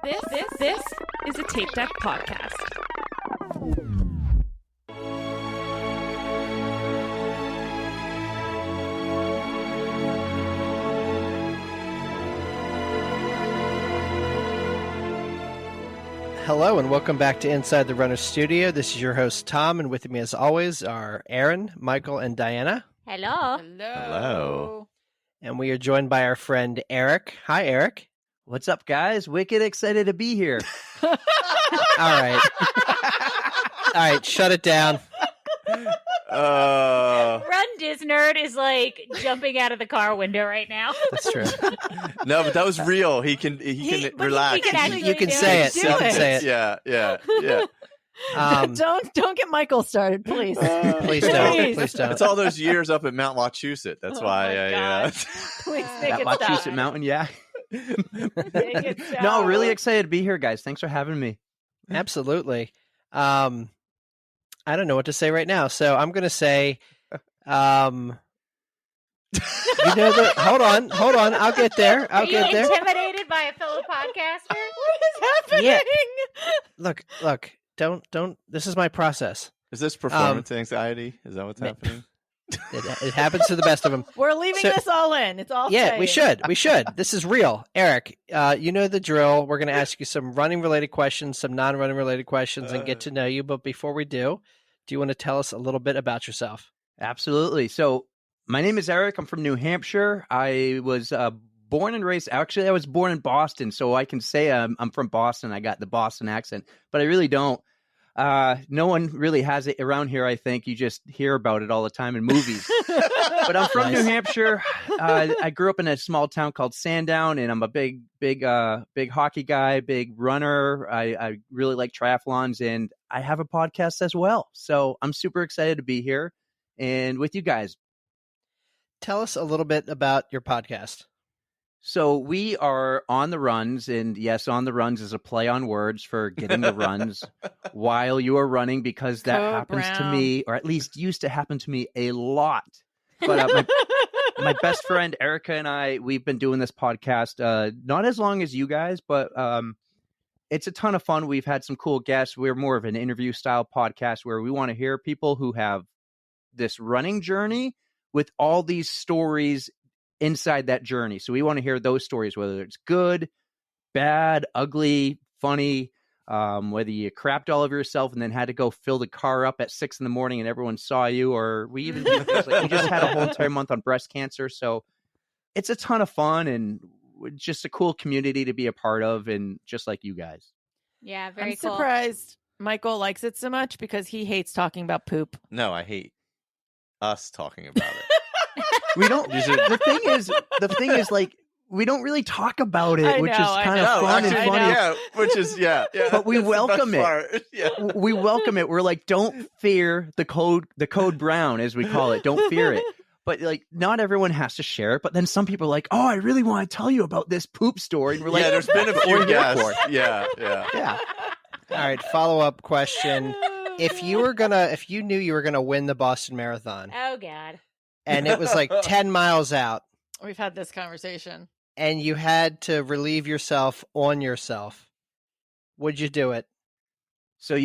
This is a Tape Deck podcast. Hello and welcome back to Inside the Runner Studio. This is your host Tom, and with me as always are Aaron, Michael, and Diana. Hello. Hello. And we are joined by our friend Eric. Hi, Eric. What's up, guys? Wicked excited to be here. All right. All right, shut it down. Run Disnerd is like jumping out of the car window right now. That's true. No, but that was real. He can relax. He can actually You can do say it. it. You can say it. Yeah. Don't get Michael started, please. Please don't. Please don't. It's all those years up at Mount Wachusett. That's why. my God. Please make That it Wachusett stop. Mountain, yeah. Make it stop. No, really excited to be here, guys. Thanks for having me. Absolutely. I don't know what to say right now, so I'm going to say, hold on. I'll get there. Are you get there. intimidated by a fellow podcaster? What is happening? Yeah. Look. Don't. This is my process. Is this performance anxiety? Is that what's happening? It happens to the best of them. We're leaving So- this all in. It's all Yeah, staying. we should. This is real. Eric, you know the drill. We're going to ask you some running-related questions, some non-running related questions, and get to know you. But before we do you want to tell us a little bit about yourself? Absolutely. So, my name is Eric. I'm from New Hampshire. I was born and raised. Actually, I was born in Boston, so I can say I'm from Boston. I got the Boston accent, but I really don't. No one really has it around here, I think. You just hear about it all the time in movies. But I'm from New Hampshire. I grew up in a small town called Sandown, and I'm a big hockey guy, big runner. I really like triathlons, and I have a podcast as well. So I'm super excited to be here and with you guys. Tell us a little bit about your podcast. So we are on the runs, and yes, on the runs is a play on words for getting the runs while you are running, because that Code happens to Brown. me, or at least used to happen to me a lot. But my best friend Erica and I, we've been doing this podcast not as long as you guys, but it's a ton of fun. We've had some cool guests. We're more of an interview style podcast where we want to hear people who have this running journey with all these stories inside that journey. So we want to hear those stories, whether it's good, bad, ugly, funny, whether you crapped all over yourself and then had to go fill the car up at 6 a.m. and everyone saw you, or we even do things like we just had a whole entire month on breast cancer. So it's a ton of fun and just a cool community to be a part of, and just like you guys. Yeah, very I'm cool. surprised Michael likes it so much because he hates talking about poop. No, I hate us talking about it. We don't. The thing is, like, we don't really talk about it, I which know, is I kind know. of fun Actually, and I funny. know. Which is yeah. But we that's the welcome best it. part. Yeah. We welcome it. We're like, don't fear the code brown, as we call it. Don't fear it. But like, not everyone has to share it. But then some people are like, oh, I really want to tell you about this poop story. And we're like, Yeah, there's been a "That's what few we're here guests. for." Yeah. All right, follow-up question. If you knew you were going to win the Boston Marathon Oh, God. and it was like 10 miles out We've had this conversation. and you had to relieve yourself on yourself, would you do it? So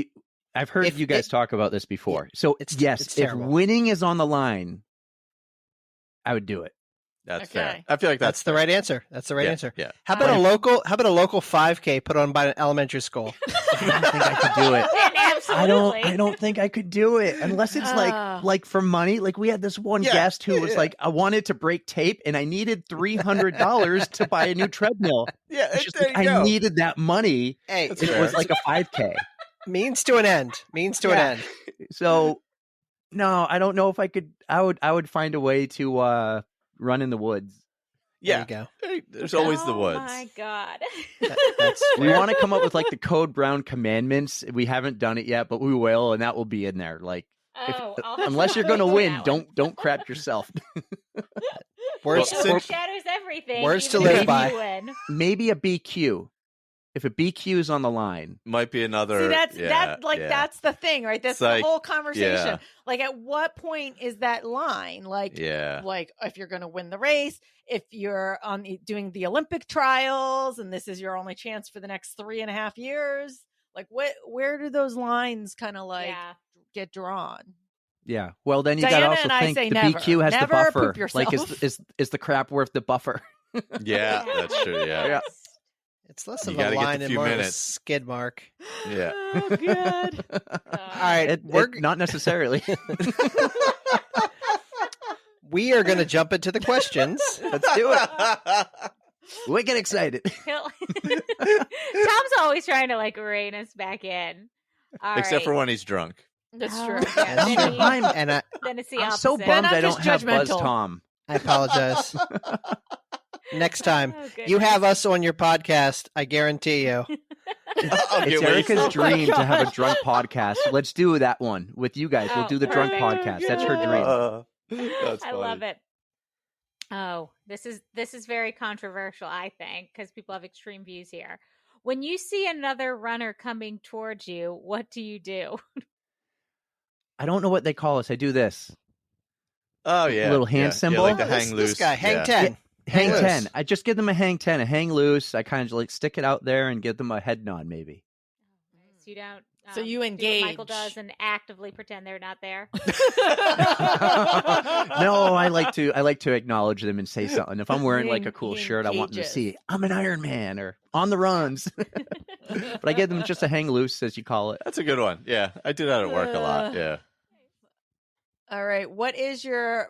I've heard If you guys it- talk about this before. So It's yes, if terrible. winning is on the line, I would do it. That's Okay. fair. I feel like That's the right answer. That's the right answer. Yeah. How about a local 5K put on by an elementary school? I don't think I could do it. And absolutely. I don't think I could do it unless it's like for money. Like we had this one Yeah, guest who was yeah. like, I wanted to break tape and I needed $300 to buy a new treadmill. Yeah. It's just There like, you I go. needed that money. Hey, That's And it fair. was like a 5K. means to an end. Means to an Yeah. end. So no, I don't know if I could. I would find a way to run in the woods. Yeah. There you go. Hey, there's always the woods. Oh, my God. That's We want to come up with like the Code Brown commandments. We haven't done it yet, but we will, and that will be in there. Like, Oh, I'll have unless you're wait going to for win, that one. don't crap yourself. words, Well, It since- shatters everything. Words to even if live you by. win. Maybe a BQ. if a BQ is on the line, Might be another. See, that's yeah, yeah. that's the thing, right? That's It's the like, whole conversation. yeah. Like, at what point is that line? Like, Yeah. if you're going to win the race, if you're doing the Olympic trials, and this is your only chance for the next 3.5 years, like, where do those lines kind of like get drawn? yeah. Well, then you got Diana to also and I think say the never. BQ has Never the buffer. poop yourself. Like, is the crap worth the buffer? Yeah, that's true. Yeah. Yeah. It's less You of a gotta get the line and few more of a minutes. skid mark. Yeah. Oh, God. All right, Not necessarily. we are going to jump into the questions. Let's do it. We get excited. Tom's always trying to like rein us back in. All Except for right. when he's drunk. That's Oh, true. yeah. That's Then true. he- And then it's the I'm opposite. so bummed I'm I don't just have Buzz judgmental. Tom. I apologize. Next time, Oh, you goodness. have us on your podcast. I guarantee you. I'll It's get wasted. Erica's dream to have a gosh. drunk podcast. Let's do that one with you guys. We'll Oh, do the drunk perfect. podcast. That's her dream. That's I funny. love it. Oh, this is very controversial, I think, because people have extreme views here. When you see another runner coming towards you, what do you do? I don't know what they call us. I do this. Oh yeah, Little hand yeah. symbol? Yeah, like the Oh, hang loose. this guy, hang yeah. 10. Hang loose. 10. I just give them a hang 10, a hang loose. I kind of like stick it out there and give them a head nod, maybe. So you don't. So you do what Michael engage. does and actively pretend they're not there. No, I like to acknowledge them and say something. If I'm wearing like a cool He shirt, I want them to engages. see I'm an Iron Man or on the runs. But I give them just a hang loose, as you call it. That's a good one. Yeah, I do that at work a lot. Yeah. All right. What is your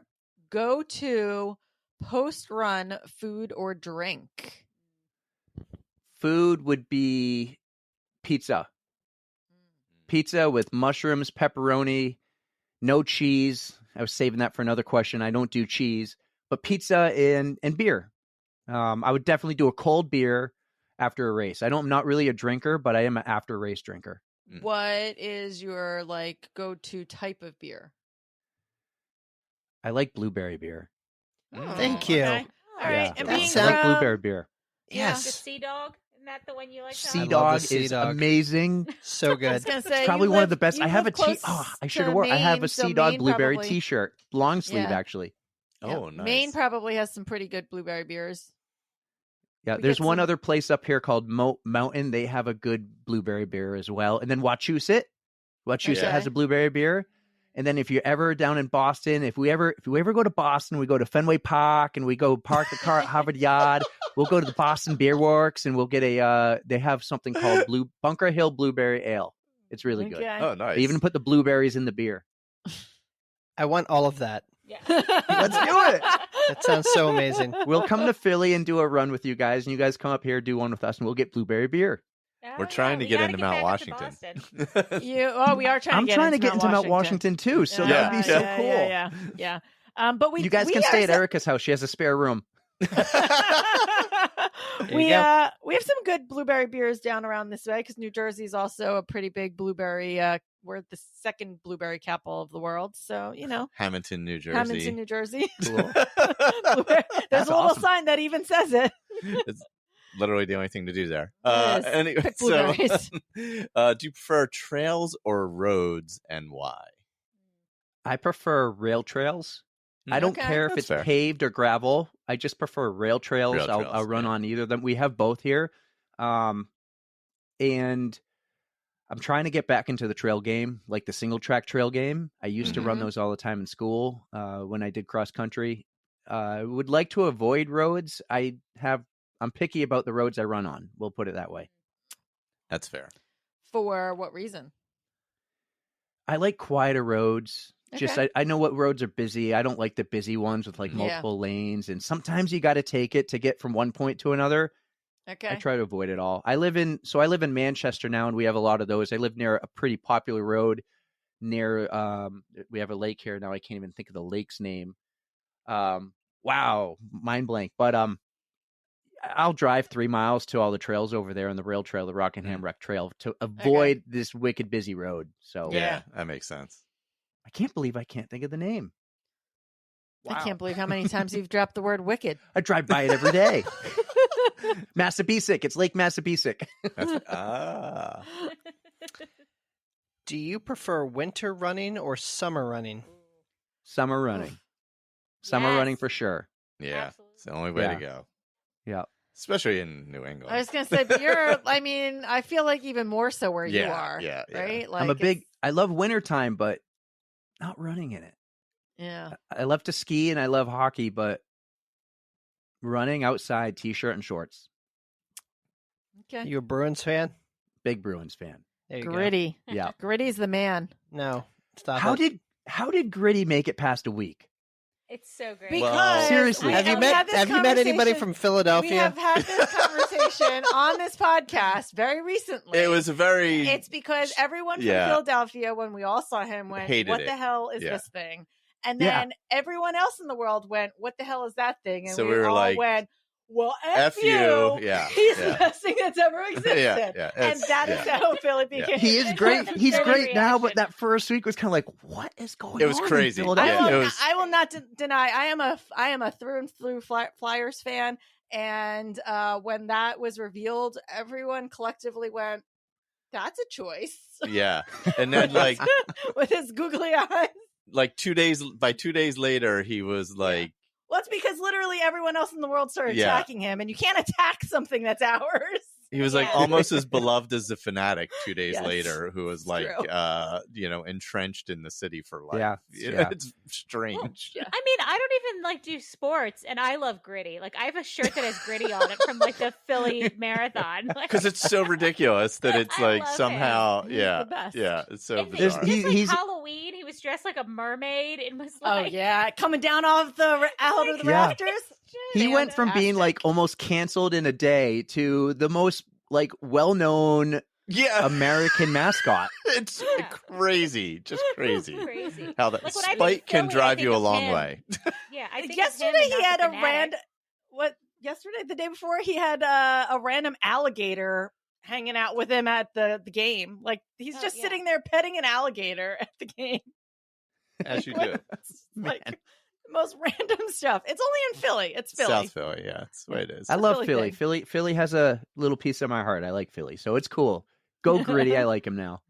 go-to post-run food or drink? Food would be pizza. Pizza with mushrooms, pepperoni, no cheese. I was saving that for another question. I don't do cheese, but pizza and beer. I would definitely do a cold beer after a race. I'm not really a drinker, but I am an after race drinker. What is your like go-to type of beer? I like blueberry beer. Thank you. Okay. All right. Yeah. And That being sounds- I like from- blueberry beer. The Yes. Sea Dog, isn't that the one you like? Sea love Dog the Sea is Dog. amazing. So I was good. gonna say, It's probably you one of live- the best. you I have a live tea. close Oh, I to should have worn. I have Maine, a so Sea Dog Maine blueberry probably- T-shirt, long sleeve Yeah. actually. Oh, nice. Maine probably has some pretty good blueberry beers. Yeah, We there's get one some- other place up here called Mountain. They have a good blueberry beer as well. And then Wachusett has Okay. a blueberry beer. And then if you're ever down in Boston, if we ever go to Boston, we go to Fenway Park and we go park the car at Harvard Yard. We'll go to the Boston Beer Works and we'll get they have something called Bunker Hill Blueberry Ale. It's really good. Okay. Oh, nice. They even put the blueberries in the beer. I want all of that. Yeah. Let's do it. That sounds so amazing. We'll come to Philly and do a run with you guys, and you guys come up here, do one with us, and we'll get blueberry beer. We're trying to we get gotta into get Mount back Washington. Boston. We are trying I'm to trying to get into Mount Washington too, so Yeah. that'd be so yeah, cool. Yeah. But we You guys we can are stay at so- Erica's house. She has a spare room. you we go. we have some good blueberry beers down around this way because New Jersey is also a pretty big blueberry. We're the second blueberry capital of the world, so Hamilton, New Jersey. Hamilton, New Jersey. Cool. Blueberry- There's That's a little awesome. sign that even says it. It's literally the only thing to do there. It is. Anyway, Pick so blueberries. do you prefer trails or roads, and why? I prefer rail trails. I don't Okay. care if That's it's fair. paved or gravel. I just prefer rail trails. Rail I'll trails, run yeah. on either of them. We have both here. And I'm trying to get back into the trail game, like the single track trail game. I used to run Mhm. those all the time in school when I did cross country. I would like to avoid roads. I'm picky about the roads I run on. We'll put it that way. That's fair. For what reason? I like quieter roads. Just Okay. I know what roads are busy. I don't like the busy ones with like Yeah. multiple lanes, and sometimes you got to take it to get from one point to another. Okay. I try to avoid it all. I live in Manchester now, and we have a lot of those. I live near a pretty popular road near. We have a lake here now. I can't even think of the lake's name. Wow, mind blank. But I'll drive 3 miles to all the trails over there on the rail trail, the Rockingham Wreck Trail, to avoid this wicked busy road. So Yeah, that makes sense. I can't believe I can't think of the name. I Wow. can't believe how many times you've dropped the word wicked. I drive by it every day. Massabesic. It's Lake Massabesic. Ah. Do you prefer winter running or summer running? Summer running. Summer Yes. running for sure. Yeah, Absolutely. it's the only way Yeah. to go, Yeah. especially in New England. I was gonna say, but I feel like even more so where you Yeah, are. yeah. Right? Like I'm a big, it's- I love wintertime, but not running in it. Yeah. I love to ski and I love hockey, but running outside, t-shirt and shorts. Okay. You a Bruins fan? Big Bruins fan. There you Gritty. Yeah. Gritty's the man. go. No, stop How it. did Gritty make it past a week? It's so great. Because Seriously. we- Have you and we had met this Have you met anybody conversation- from We Philadelphia? have had this conversation on this podcast very recently. It was a very. It's because everyone from Yeah. Philadelphia, when we all saw him, went, Hated "What it. the hell is Yeah. this thing?" And Yeah. then everyone else in the world went, "What the hell is that thing?" And So we we were all like, went, "Well, F you." Yeah, He's yeah. the best thing that's ever existed. yeah. And It's- that is yeah. how Philly Yeah. became. He is great. He's Very great now, but reaction. that first week was kind of like, what is going on? It was in crazy. Philadelphia? Yeah, it was- I will not deny. I am a through and through Flyers fan, and when that was revealed, everyone collectively went, "That's a choice." Yeah, and then like with his googly eyes. like 2 days by 2 days later, he was like, Well, it's because literally everyone else in the world started Yeah. attacking him, and you can't attack something that's ours. he was like Yeah. almost as beloved as the fanatic 2 days Yes, later, who was it's like, true. entrenched in the city for life. Yeah, You know, yeah. it's strange. Yeah. I mean, I don't even like do sports, and I love Gritty. Like, I have a shirt that has Gritty on it from like the Philly Marathon. Like, Because it's so ridiculous that it's I like love somehow, He's yeah, the best. yeah, it's so and There's- bizarre. just like he's- Halloween, he was dressed like a mermaid and was Oh like, yeah, coming down off the out of the Yeah. rafters. He went from being like almost canceled in a day to the most like well-known Yeah, American mascot. it's Yeah. crazy, just crazy. crazy. How that Like, when I think spite can Philly, I drive think you a of long him. way. Yeah, I think of him Yesterday and he not had the a fanatic. yesterday the day before he had a random alligator hanging out with him at the game. Like he's Oh, just yeah. sitting there petting an alligator at the game. As you do. It's like the most random stuff. It's only in Philly. It's Philly. South Philly, yeah, that's the way it is. I a love Philly Philly. thing. Philly has a little piece of my heart. I like Philly, so it's cool. Go Gritty. I like him now.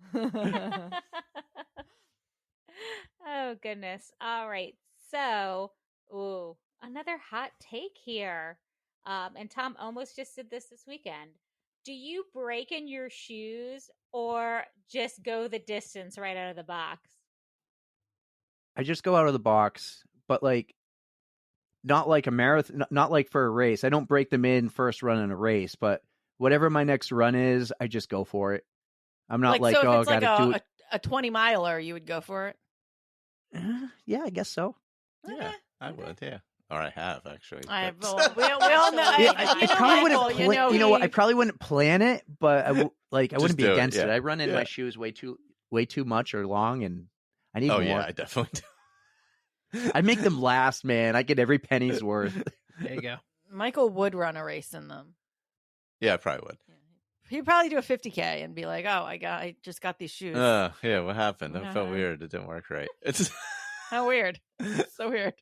Oh goodness. All right. So, ooh, another hot take here. And Tom almost just did this weekend. Do you break in your shoes or just go the distance right out of the box? I just go out of the box, but like not like a marathon, not like for a race. I don't break them in first run in a race, but whatever my next run is, I just go for it. I'm not like, so if oh, it's gotta like do it. a 20 miler, you would go for it. Yeah, I guess so. Yeah, Okay. I would, yeah. Or I have actually. I but- well, we all know. Yeah, I you know probably Michael, wouldn't. You know what? I probably wouldn't plan it, but I wouldn't be do it, against it. yeah. I run in Yeah. my shoes way too much or long, and I need Oh more. yeah, I definitely do. I make them last, man. I get every penny's worth. There you go. Michael would run a race in them. Yeah, I probably would. He'd probably do a 50K and be like, "Oh, I just got these shoes. Yeah, what happened? That felt Uh-huh. weird. It didn't work right. It's How weird, so weird."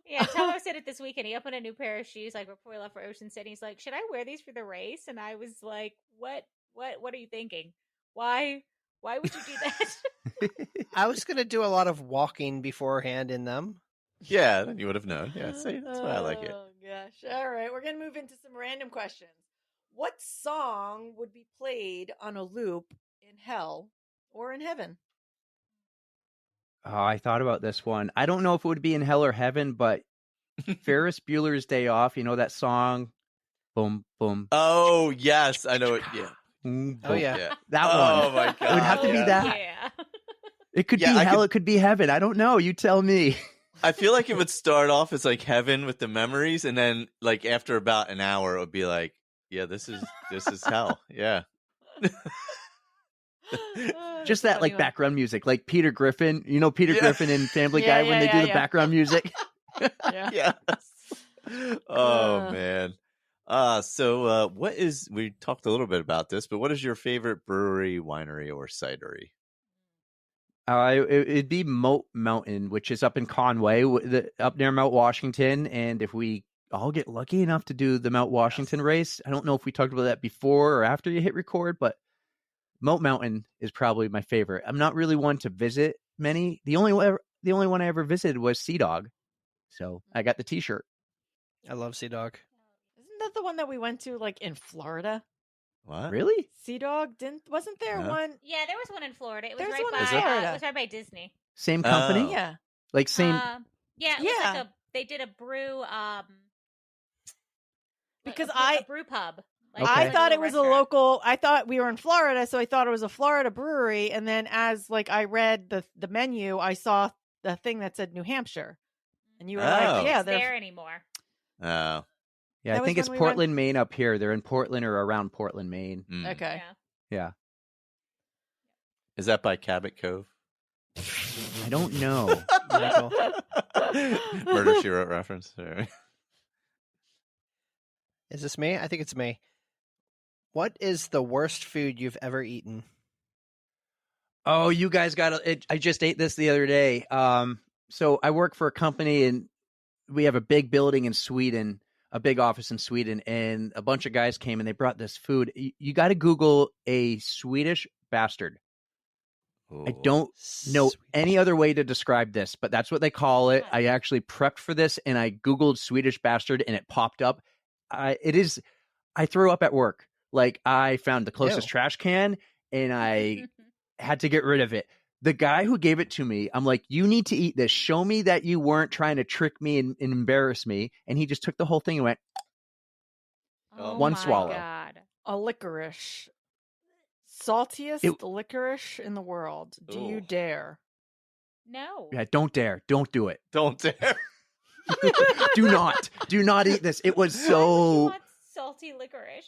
Yeah, Tom said it this weekend. He opened a new pair of shoes like before we left for Ocean City. He's like, "Should I wear these for the race?" And I was like, "What are you thinking? Why would you do that?" I was going to do a lot of walking beforehand in them. yeah, then you would have known. Yeah, see, that's why I like it. Oh gosh! All right, we're gonna move into some random questions. What song would be played on a loop in hell or in heaven? Oh, I thought about this one. I don't know if it would be in hell or heaven, but Ferris Bueller's Day Off. You know that song? Boom, boom. Oh yes, I know it. Yeah, boom, Oh, boom. yeah. yeah. That Oh one. my god, It would have to be yeah. that. Yeah. It could Yeah, be I hell. could- It could be heaven. I don't know. You tell me. I feel like it would start off as like heaven with the memories, and then like after about an hour, it would be like, yeah, this is hell. Yeah. Just that like background music, like Peter Griffin. You know Peter Yeah. Griffin in Family Yeah, Guy when yeah, they do yeah, the yeah. background music. Yeah. Yes. Oh Uh. man. So what is, we talked a little bit about this, but what is your favorite brewery, winery, or cidery? It'd be Moat Mountain, which is up in Conway, up near Mount Washington. And if we all get lucky enough to do the Mount Washington race. I don't know if we talked about that before or after you hit record, but Moat Mountain is probably my favorite. I'm not really one to visit many. The only one I ever visited was Sea Dog. So I got the t-shirt. I love Sea Dog. Isn't that the one that we went to like in Florida? What? Really? Sea Dog? Wasn't there No. one? Yeah, there was one in Florida. It was There's right one by in Florida. it was right by Disney. Same company? Oh. Yeah. Like same. Yeah, it was Yeah. like they did a brew Because a brew pub. Like, Okay. I like thought a it was a restaurant. local. I thought we were in Florida, so I thought it was a Florida brewery. And then as like I read the menu, I saw the thing that said New Hampshire, and you were Oh. like, "Yeah, It's they're there anymore. Oh. Yeah, That I was think it's when we went- Portland, Maine up here. They're in Portland or around Portland, Maine. Mm. okay." Yeah. Is that by Cabot Cove? I don't know. Michael. Murder She Wrote reference. Sorry. Is this me? I think it's me. What is the worst food you've ever eaten? Oh, you guys got it. I just ate this the other day. So I work for a company and we have a big building in Sweden, a big office in Sweden, and a bunch of guys came and they brought this food. You got to Google a Swedish bastard. I don't know any other way to describe this, but that's what they call it. I actually prepped for this and I Googled Swedish bastard and it popped up. I threw up at work. Like I found the closest Ew. trash can and I had to get rid of it. The guy who gave it to me, I'm like, you need to eat this. Show me that you weren't trying to trick me and embarrass me. And he just took the whole thing and went, Oh One my swallow. God. A licorice, saltiest licorice in the world. Do you Ooh. dare? No. yeah, don't dare. Don't do it. Don't dare. Do not eat this. It was Why would you so want salty licorice?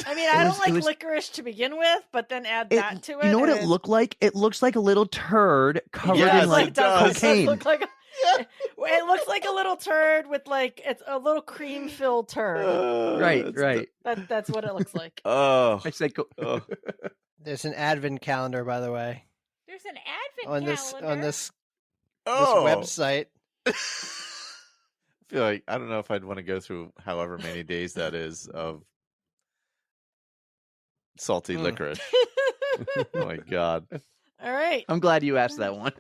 I mean, I don't it like was- licorice to begin with, but then add that to it. You know what it and- looked like? It looks like a little turd covered Yes, in like it does. cocaine. Look like it looks like a little turd with like it's a little cream filled turd. Right. That's what it looks like. Oh. I said, Oh. There's an advent calendar, by the way, There's an advent on calendar. this Oh. website. I feel like I don't know if I'd want to go through however many days that is of salty Mm. licorice. Oh my God. All right. I'm glad you asked that one.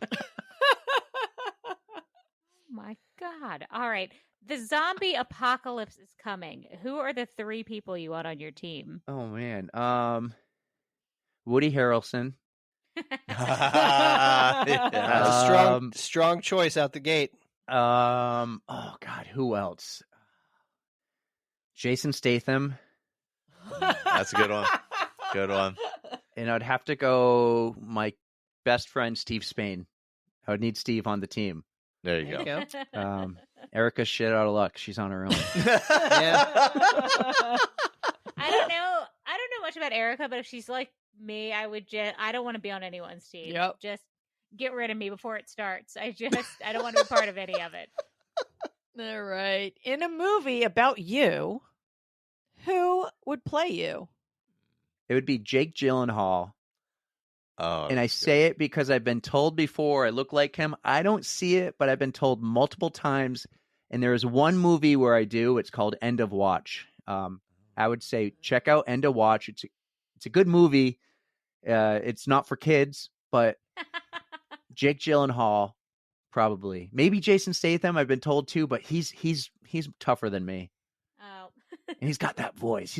Oh my God. All right. The zombie apocalypse is coming. Who are the 3 people you want on your team? Oh man. Woody Harrelson. Yeah. That's a strong choice out the gate. Oh God, who else? Jason Statham. That's a good one. Good one. And I'd have to go my best friend Steve Spain. I would need Steve on the team. There you go. There you go. Erica's shit out of luck. She's on her own. I don't know much about Erica, but if she's like me, I don't want to be on anyone's team. Yep. Just get rid of me before it starts. I don't want to be part of any of it. All right. In a movie about you, who would play you? It would be Jake Gyllenhaal. Oh, And I say it because I've been told before I look like him. I don't see it, but I've been told multiple times. And there is one movie where I do. It's called End of Watch. I would say check out End of Watch. It's a good movie. It's not for kids, but Jake Gyllenhaal probably. Maybe Jason Statham. I've been told too, but he's tougher than me. Oh. And he's got that voice.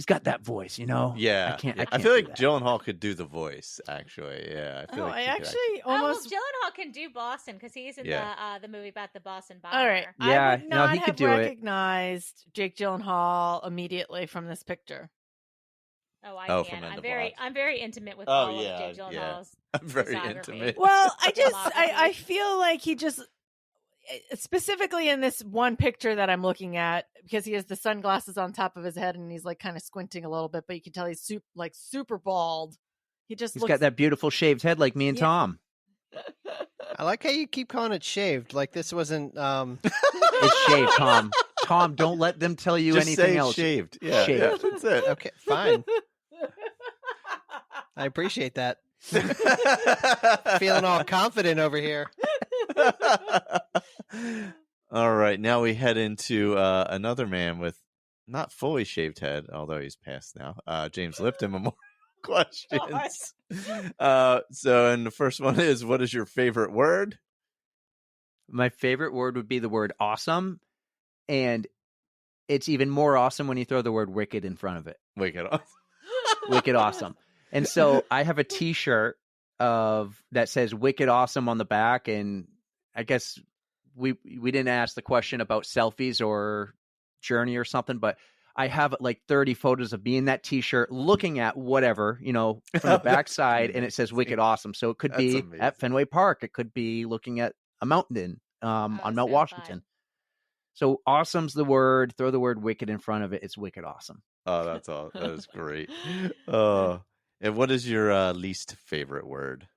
You know? Yeah. I can't I feel do like that. Gyllenhaal could do the voice, actually. Yeah. I feel like I he could actually Oh, well, almost. Gyllenhaal can do Boston because he's in Yeah. the movie about the Boston bomber. All right. Yeah, I would no, not he could have do it. recognized Jake Gyllenhaal immediately from this picture. Oh, I Oh, can. from End I'm of very Watch. I'm very intimate with Oh, all yeah, of Jake yeah. Gyllenhaal's. I'm very discography. intimate. Well, I Filmography. feel like he just specifically in this one picture that I'm looking at, because he has the sunglasses on top of his head and he's like kind of squinting a little bit, but you can tell he's super bald. He just He's looks got that beautiful shaved head like me and Yeah. Tom. I like how you keep calling it shaved. Like this wasn't. It's shaved, Tom. Tom, don't let them tell you Just anything say else. shaved. Yeah, Shaved. yeah, that's it. Okay, fine. I appreciate that. Feeling all confident over here. All right, now we head into another man with not fully shaved head, although he's passed now. James Lipton Memorial Questions. And the first one is, what is your favorite word? My favorite word would be the word awesome, and it's even more awesome when you throw the word wicked in front of it. Wicked awesome. Wicked awesome. And so I have a T-shirt that says "Wicked Awesome" on the back, and I guess we didn't ask the question about selfies or journey or something, but I have like 30 photos of me in that T-shirt looking at whatever, from the backside, and it says "Wicked Awesome." So it could be amazing. at Fenway Park, it could be looking at a mountain on Mount Washington. Fun. So awesome's the word. Throw the word wicked in front of it. It's wicked awesome. Oh, that's all. That is great. And what is your least favorite word?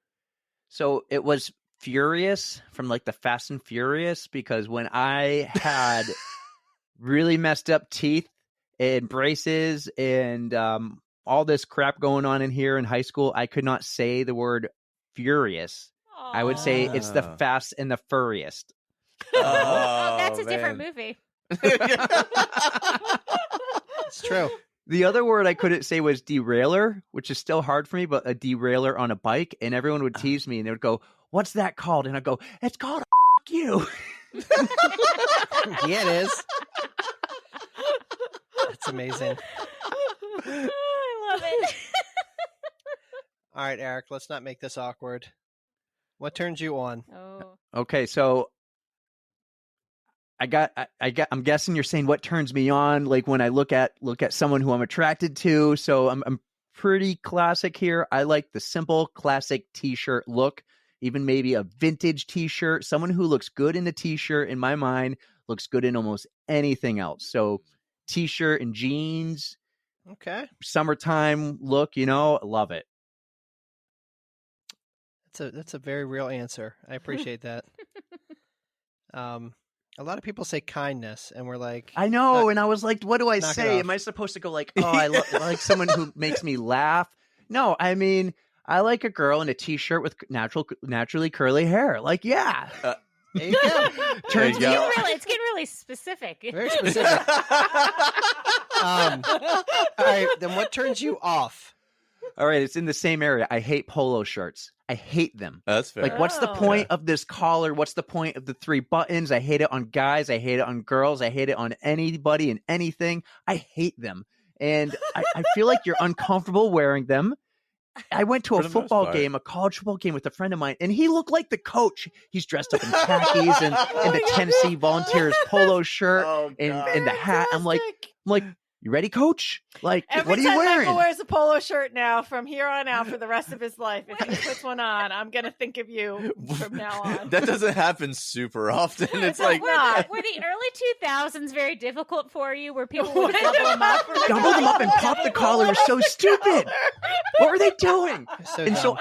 So it was furious from like the Fast and Furious, because when I had really messed up teeth and braces and all this crap going on in here in high school, I could not say the word furious. Aww. I would say it's the Fast and the Furriest. Oh, that's a different movie. It's true. The other word I couldn't say was derailleur, which is still hard for me, but a derailleur on a bike. And everyone would tease me and they would go, "What's that called?" And I'd go, "It's called a f*** you." Yeah, it is. That's amazing. I love it. All right, Eric, let's not make this awkward. What turns you on? Oh. Okay, so I'm guessing you're saying what turns me on, like when I look at someone who I'm attracted to. So I'm pretty classic here. I like the simple classic T-shirt look, even maybe a vintage T-shirt. Someone who looks good in a T-shirt, in my mind, looks good in almost anything else. So T-shirt and jeans, Okay. summertime look, I love it. That's a very real answer. I appreciate that. A lot of people say kindness, and we're like, I know, and I was like, what do I knock it say? off. Am I supposed to go like, oh, I like someone who makes me laugh? No, I mean, I like a girl in a T-shirt with naturally curly hair. Like, yeah. there you go. Turns me on. It's getting really specific. Very specific. All right, then what turns you off? All right, it's in the same area. I hate polo shirts. I hate them. That's fair. Like, what's the point of this collar? What's the point of the 3 buttons? I hate it on guys. I hate it on girls. I hate it on anybody and anything. I hate them. And I feel like you're uncomfortable wearing them. I went to a football game, a college football game with a friend of mine, and he looked like the coach. He's dressed up in khakis and the Tennessee Volunteers polo shirt and the hat. I'm like, you ready, coach? Like, what are you wearing? Michael wears a polo shirt now from here on out for the rest of his life. If he puts one on, I'm going to think of you from now on. That doesn't happen super often. It's like, were the early 2000s very difficult for you, where people would double them up? Double them up and pop the collar was so stupid. What were they doing? So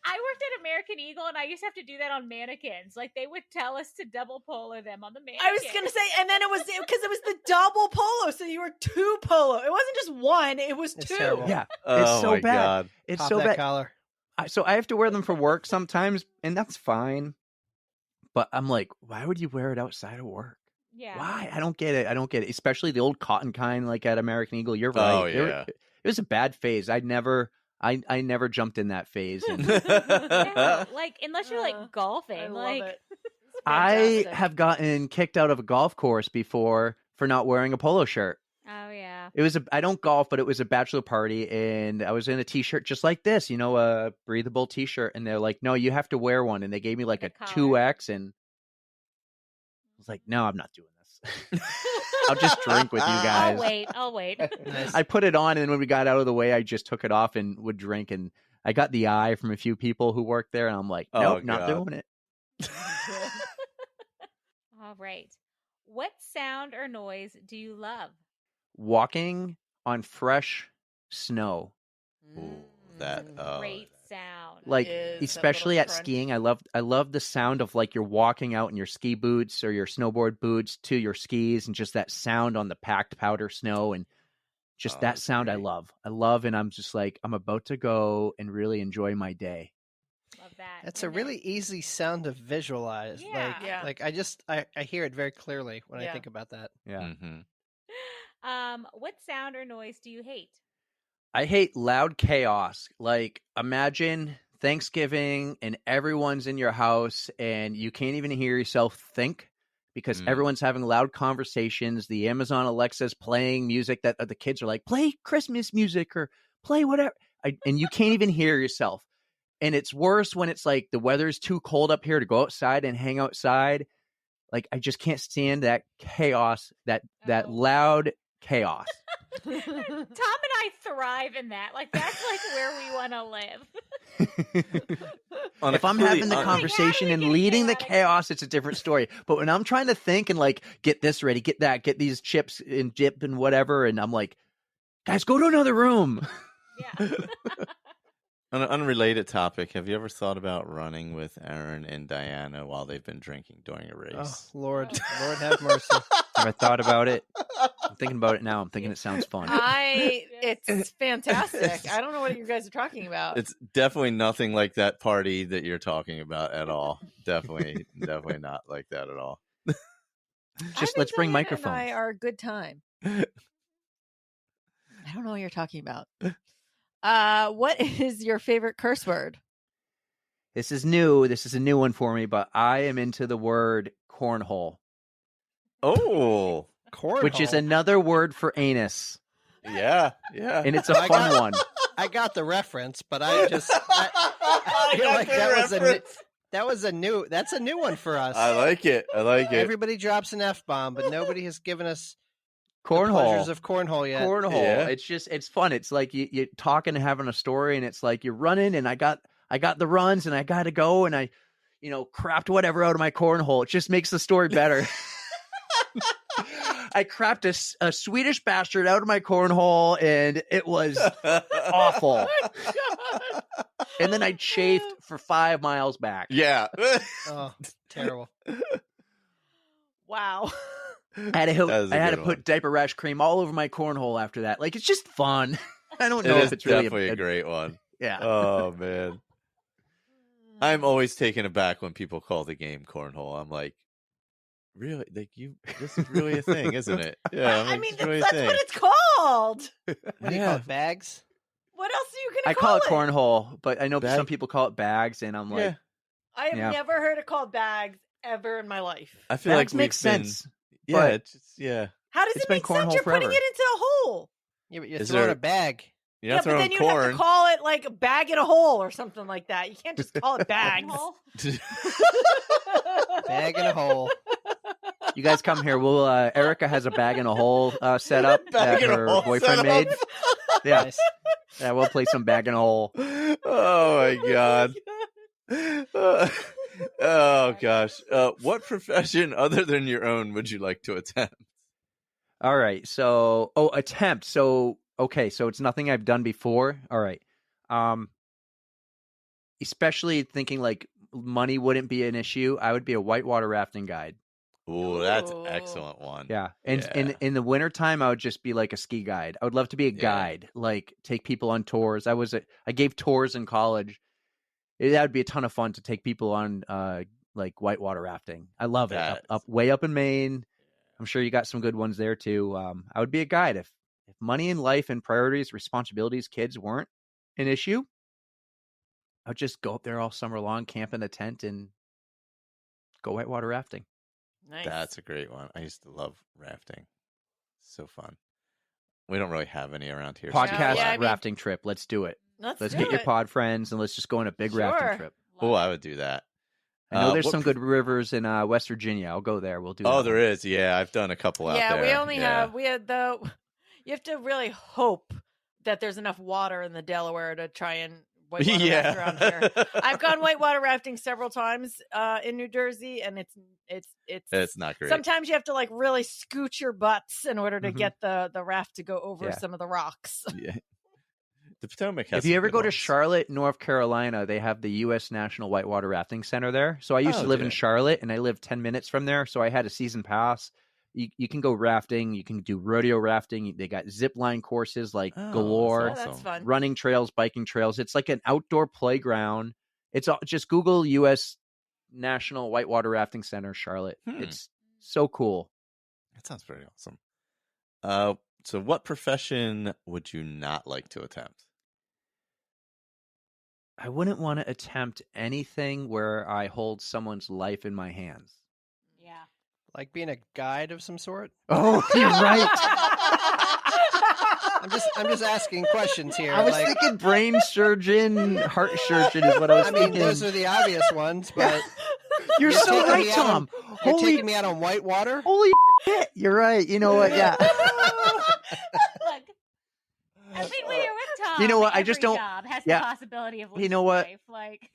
I worked at American Eagle, and I used to have to do that on mannequins. Like, they would tell us to double polo them on the mannequins. I was going to say, and then it was because it was the double polo. So you were 2 polo. It wasn't just 1, it was 2. Terrible. Yeah. It's so my bad. God. It's Pop so that bad. collar. So I have to wear them for work sometimes, and that's fine. But I'm like, why would you wear it outside of work? Yeah. Why? I don't get it. Especially the old cotton kind, like at American Eagle. You're right. Oh, yeah. It was a bad phase. I never jumped in that phase. And Yeah, like, unless you're like golfing. I like, love it. I Fantastic. have gotten kicked out of a golf course before for not wearing a polo shirt. oh yeah. It was I don't golf, but it was a bachelor party, and I was in a T-shirt just like this, a breathable T-shirt, and they're like, "No, you have to wear one," and they gave me like a collar. 2X, and I was like, "No, I'm not doing this. I'll just drink with you guys." I'll wait. Nice. I put it on, and then when we got out of the way, I just took it off and would drink, and I got the eye from a few people who worked there, and I'm like, "Nope, not God. doing it." All right. What sound or noise do you love? Walking on fresh snow. Ooh, that Great sound. Like, Is that especially little at crunch. skiing, I love the sound of like you're walking out in your ski boots or your snowboard boots to your skis, and just that sound on the packed powder snow, and just that that's sound great. I love, and I'm just like, I'm about to go and really enjoy my day. Love that. That's a really easy sound to visualize. Yeah. Like I hear it very clearly when I Yeah. think about that. Yeah. What sound or noise do you hate? I hate loud chaos. Like, imagine Thanksgiving and everyone's in your house and you can't even hear yourself think because everyone's having loud conversations. The Amazon Alexa's playing music that the kids are like, play Christmas music or play whatever. And you can't even hear yourself. And it's worse when it's like the weather's too cold up here to go outside and hang outside. Like, I just can't stand that chaos, that loud chaos. Tom and I thrive in that. Like, that's like where we want to live. If I'm having the conversation and leading the chaos, it's a different story. But when I'm trying to think and like, get this ready, get that, get these chips and dip and whatever, and I'm like, guys, go to another room. Yeah. On an unrelated topic, have you ever thought about running with Aaron and Diana while they've been drinking during a race? Oh, Lord have mercy. Never thought about it. I'm thinking about it now. I'm thinking it sounds fun. It's fantastic. I don't know what you guys are talking about. It's definitely nothing like that party that you're talking about at all. Definitely not like that at all. Just let's bring microphones. I are a good time. I don't know what you're talking about. What is your favorite curse word? This is new. This is a new one for me, but I am into the word cornhole. Oh, cornhole, which is another word for anus. Yeah. And it's a fun one. I got the reference, but I feel like that's a new one for us. I like it. Everybody drops an F-bomb, but nobody has given us cornhole. The pleasures of cornhole yet. Cornhole. Yeah. It's fun. It's like you talking and having a story, and it's like you're running, and I got the runs, and I got to go, and I, crapped whatever out of my cornhole. It just makes the story better. I crapped a Swedish bastard out of my cornhole, and it was awful. Oh, and then I chafed for 5 miles back. Yeah. Oh, terrible. Wow. I had to put diaper rash cream all over my cornhole after that. Like, it's just fun. I don't know if it's really definitely a great one. Yeah. Oh man. I'm always taken aback when people call the game cornhole. I'm like, really? Like this is really a thing, isn't it? Yeah. I mean, that's what it's called. What do you call it? Bags? What else are you going I to call it cornhole, but I know some people call it bags, and I'm like, Yeah. I have never heard it called bags ever in my life. I feel bags like makes sense. Yeah, but it's just, yeah. How does It's it been make sense? cornhole You're forever. putting it into a hole. Yeah, but you're Is throwing there- a bag. You're not but throwing then you corn. have to call it like a bag in a hole or something like that. You can't just call it bags. Bag in a hole. you guys come here. We'll Erica has a bag in a hole set up Bag that in a her hole boyfriend set made. up. Yeah. Nice. Yeah, we'll play some bag in a hole. Oh my god. Oh gosh. What profession other than your own would you like to attempt? All right. So, attempt. So, okay. So it's nothing I've done before. All right. Especially thinking like money wouldn't be an issue. I would be a whitewater rafting guide. Ooh, that's an excellent one. Yeah. And in the wintertime, I would just be like a ski guide. I would love to be a guide, like take people on tours. I gave tours in college. That would be a ton of fun to take people on like whitewater rafting. I love it. Up way up in Maine. I'm sure you got some good ones there too. I would be a guide if money in life and priorities, responsibilities, kids weren't an issue. I would just go up there all summer long, camp in a tent, and go whitewater rafting. Nice. That's a great one. I used to love rafting. So fun. We don't really have any around here. Podcast rafting trip. Let's do it. Let's get your pod friends and let's just go on a big rafting trip. Oh, I would do that. I know there's some good rivers in West Virginia. I'll go there. We'll do that. Oh, there is. Yeah, I've done a couple out there. You have to really hope that there's enough water in the Delaware to try and whitewater raft around here. I've gone whitewater rafting several times in New Jersey, and it's not great. Sometimes you have to like really scoot your butts in order to get the raft to go over some of the rocks. Yeah. The Potomac has If you ever go to ones. Charlotte, North Carolina, they have the U.S. National Whitewater Rafting Center there. So I used to live in Charlotte, and I lived 10 minutes from there. So I had a season pass. You can go rafting. You can do rodeo rafting. They got zip line courses like galore. that's That's fun. Running trails, biking trails. It's like an outdoor playground. It's all, just Google U.S. National Whitewater Rafting Center, Charlotte. It's so cool. That sounds pretty awesome. So what profession would you not like to attempt? I wouldn't want to attempt anything where I hold someone's life in my hands. Yeah. Like being a guide of some sort? Oh, you're right. I'm just asking questions here. I was thinking brain surgeon, heart surgeon is what I was thinking. Those are the obvious ones, but you're so taking right, me Tom. You're taking me out on whitewater? Holy shit, you're right. You know what? Yeah. Look, I mean, when you're with Tom, You know what? I every just don't- job has yeah. the possibility of losing You know what? life. Like,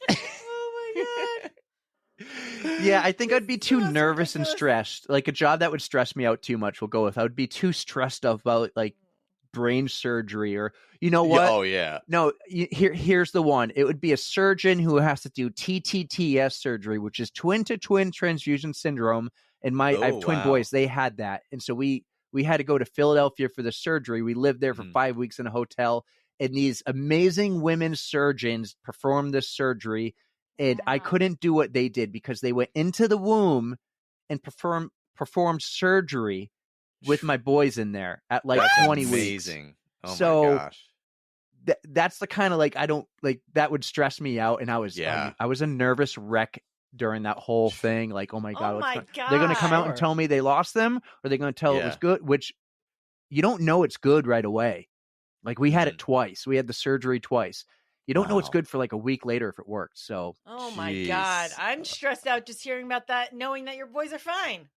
Oh my god. Yeah, I think I'd be too That's nervous and ridiculous. stressed. Like a job that would stress me out too much will go with. I would be too stressed about like brain surgery or you know what? Yeah, oh yeah. No, here's the one. It would be a surgeon who has to do TTTS surgery, which is twin-to-twin transfusion syndrome. And I have twin wow. boys. They had that, and so we had to go to Philadelphia for the surgery. We lived there for 5 weeks in a hotel, and these amazing women surgeons performed this surgery. And I Wow. couldn't do what they did because they went into the womb and performed surgery with my boys in there at like That's 20 weeks. amazing. Oh So- my gosh. That's the kind of like I don't like that would stress me out, and I was I was a nervous wreck during that whole thing. Like, oh my god, Oh what's my going- they're going to come out and God. tell me they lost them, or they're going to tell it was Yeah. good. Which you don't know it's good right away. Like we had it Mhm. twice. We had the surgery twice. You don't know it's Wow. good for like a week later if it worked. So Oh my god. Jeez. I'm stressed out just hearing about that, knowing that your boys are fine.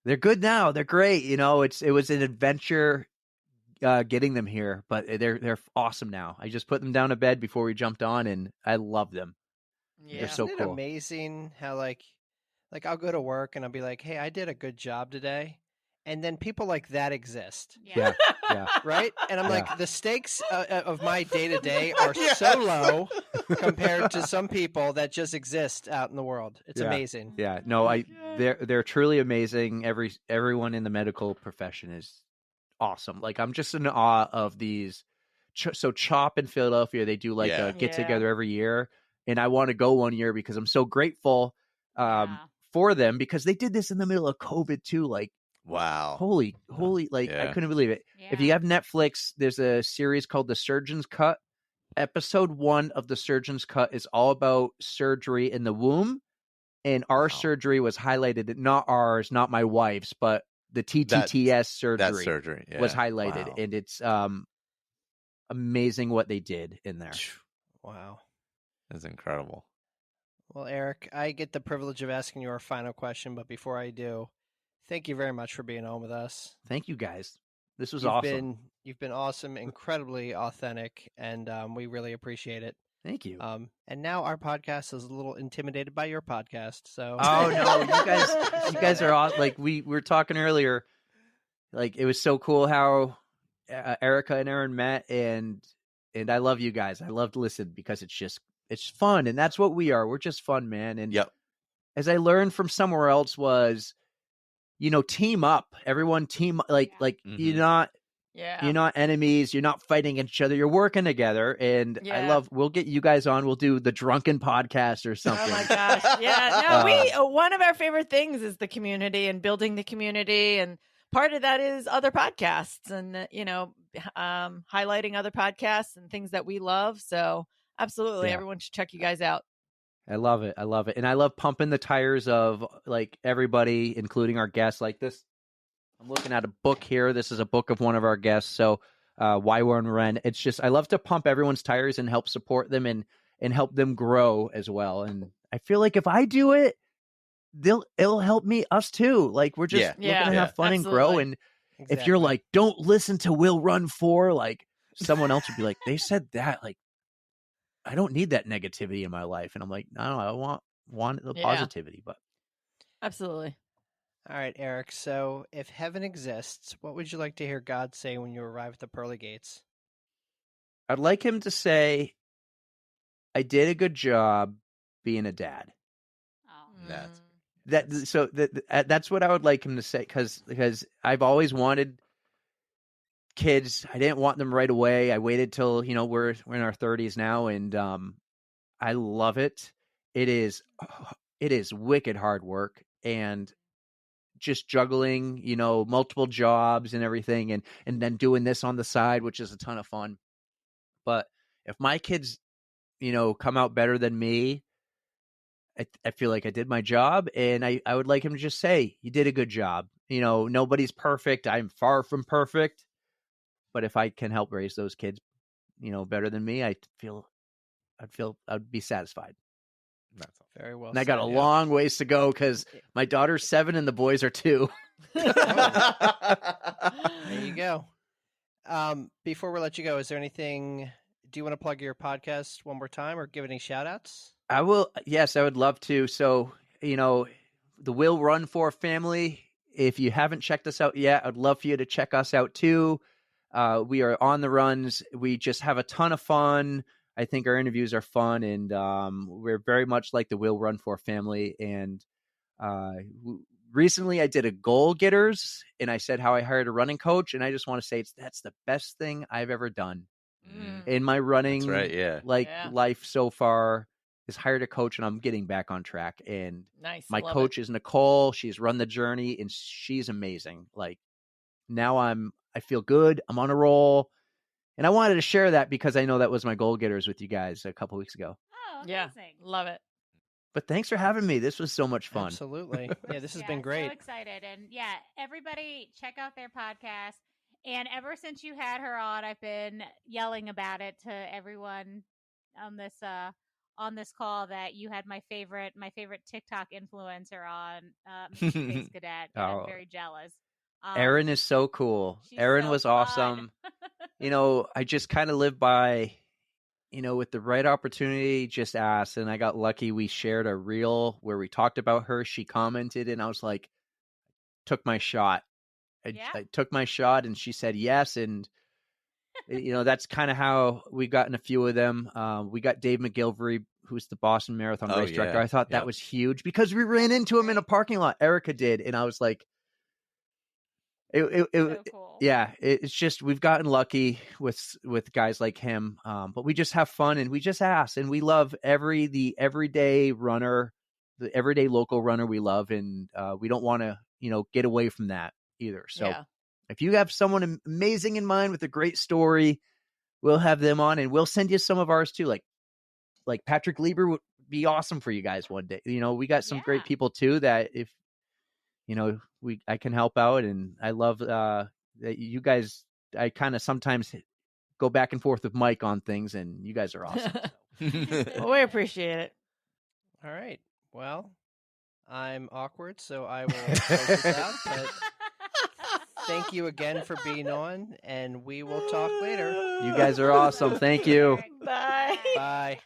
they're good now. They're great. You know, it was an adventure getting them here, but they're awesome now. I just put them down to bed before we jumped on, and I love them. Yeah. They're so Isn't it cool. amazing how like I'll go to work and I'll be like, hey, I did a good job today. And then people like that exist, Yeah, yeah. right? And I'm Yeah. like, the stakes of my day to day are so low compared to some people that just exist out in the world. It's Yeah. amazing. Yeah, no, they're truly amazing. Everyone in the medical profession is awesome. Like I'm just in awe of these. So Chop in Philadelphia, they do like Yeah. a get Yeah. together every year, and I want to go one year because I'm so grateful Yeah. for them because they did this in the middle of COVID too. Like Wow. holy, like I Yeah. couldn't believe it. If you have Netflix, there's a series called The Surgeon's Cut. Episode 1 of The Surgeon's Cut is all about surgery in the womb. And our Wow. surgery was highlighted, not ours, not my wife's, but the TTTS surgery That surgery was yeah. highlighted. Wow. And it's amazing what they did in there. Wow. That's incredible. Well, Eric, I get the privilege of asking you our final question, but before I do, thank you very much for being on with us. Thank you guys. This was You've awesome. You've been awesome, incredibly authentic, and we really appreciate it. Thank you. And now our podcast is a little intimidated by your podcast. So Oh no, you guys are awesome. Like we were talking earlier, like it was so cool how Erica and Aaron met, and I love you guys. I love to listen because it's fun, and that's what we are. We're just fun, man. And Yep. as I learned from somewhere else was, team up. Everyone team like Mhm. you're not enemies. You're not fighting each other. You're working together. And Yeah. we'll get you guys on. We'll do the drunken podcast or something. Oh my gosh. Yeah. No, one of our favorite things is the community and building the community. And part of that is other podcasts and, highlighting other podcasts and things that we love. So absolutely. Yeah. Everyone should check you guys out. I love it. I love it. And I love pumping the tires of like everybody, including our guests like this. I'm looking at a book here. This is a book of one of our guests. So Why Warren Wren. It's just, I love to pump everyone's tires and help support them and help them grow as well. And I feel like if I do it, it'll help us too. Like we're just looking to have fun and grow. Absolutely. And if you're like, don't listen to Will Run 4, like someone else would be like, they said that, like, I don't need that negativity in my life. And I'm like, no, I want the positivity, but Absolutely. All right, Eric. So if heaven exists, what would you like to hear God say when you arrive at the pearly gates? I'd like him to say, I did a good job being a dad. Oh. That's- That's what I would like him to say because I've always wanted kids. I didn't want them right away. I waited till we're in our 30s now, and I love it. It is wicked hard work, and just juggling, multiple jobs and everything, and then doing this on the side, which is a ton of fun. But if my kids, come out better than me, I feel like I did my job, and I would like him to just say, you did a good job. Nobody's perfect. I'm far from perfect. But if I can help raise those kids, better than me, I'd be satisfied. That's all. Very well And I said. got a long ways to go because my daughter's 7 and the boys are 2. There you go. Before we let you go, is there anything, do you want to plug your podcast one more time or give any shout outs? I will. Yes, I would love to. So, the Will Run For family, if you haven't checked us out yet, I'd love for you to check us out too. We are on the runs. We just have a ton of fun. I think our interviews are fun, and we're very much like the Will Run For family. And recently I did a goal getters, and I said how I hired a running coach, and I just want to say that's the best thing I've ever done in my running That's right, yeah. life so far, is hired a coach, and I'm getting back on track. And Nice. my Love coach is Nicole. She's run the journey, and she's amazing. Like, now I feel good. I'm on a roll. And I wanted to share that because I know that was my goal getters with you guys a couple weeks ago. Oh, amazing. Yeah, love it. But thanks for having me. This was so much fun. Absolutely. Yeah, this has been great. So excited. And yeah, everybody check out their podcast. And ever since you had her on, I've been yelling about it to everyone on this call that you had my favorite TikTok influencer on, Space Cadet. And I'm very jealous. Erin is so cool. Erin was awesome. I just kind of live by, with the right opportunity, just ask. And I got lucky. We shared a reel where we talked about her. She commented, and I was like, took my shot. I took my shot, and she said yes. And, that's kind of how we gotten a few of them. We got Dave McGilvery, who's the Boston Marathon race director. I thought that was huge because we ran into him in a parking lot. Erica did. And I was like, so cool. Yeah, it's just, we've gotten lucky with guys like him, but we just have fun, and we just ask, and we love the everyday runner, the everyday local runner we love, and we don't want to get away from that either. So if you have someone amazing in mind with a great story, we'll have them on, and we'll send you some of ours too. Like Patrick Lieber would be awesome for you guys one day. We got some great people too that if I can help out, and I love that you guys. I kind of sometimes go back and forth with Mike on things, and you guys are awesome. So. Well, we appreciate it. All right. Well, I'm awkward, so I will close this out. But thank you again for being on, and we will talk later. You guys are awesome. Thank you. Bye. Bye.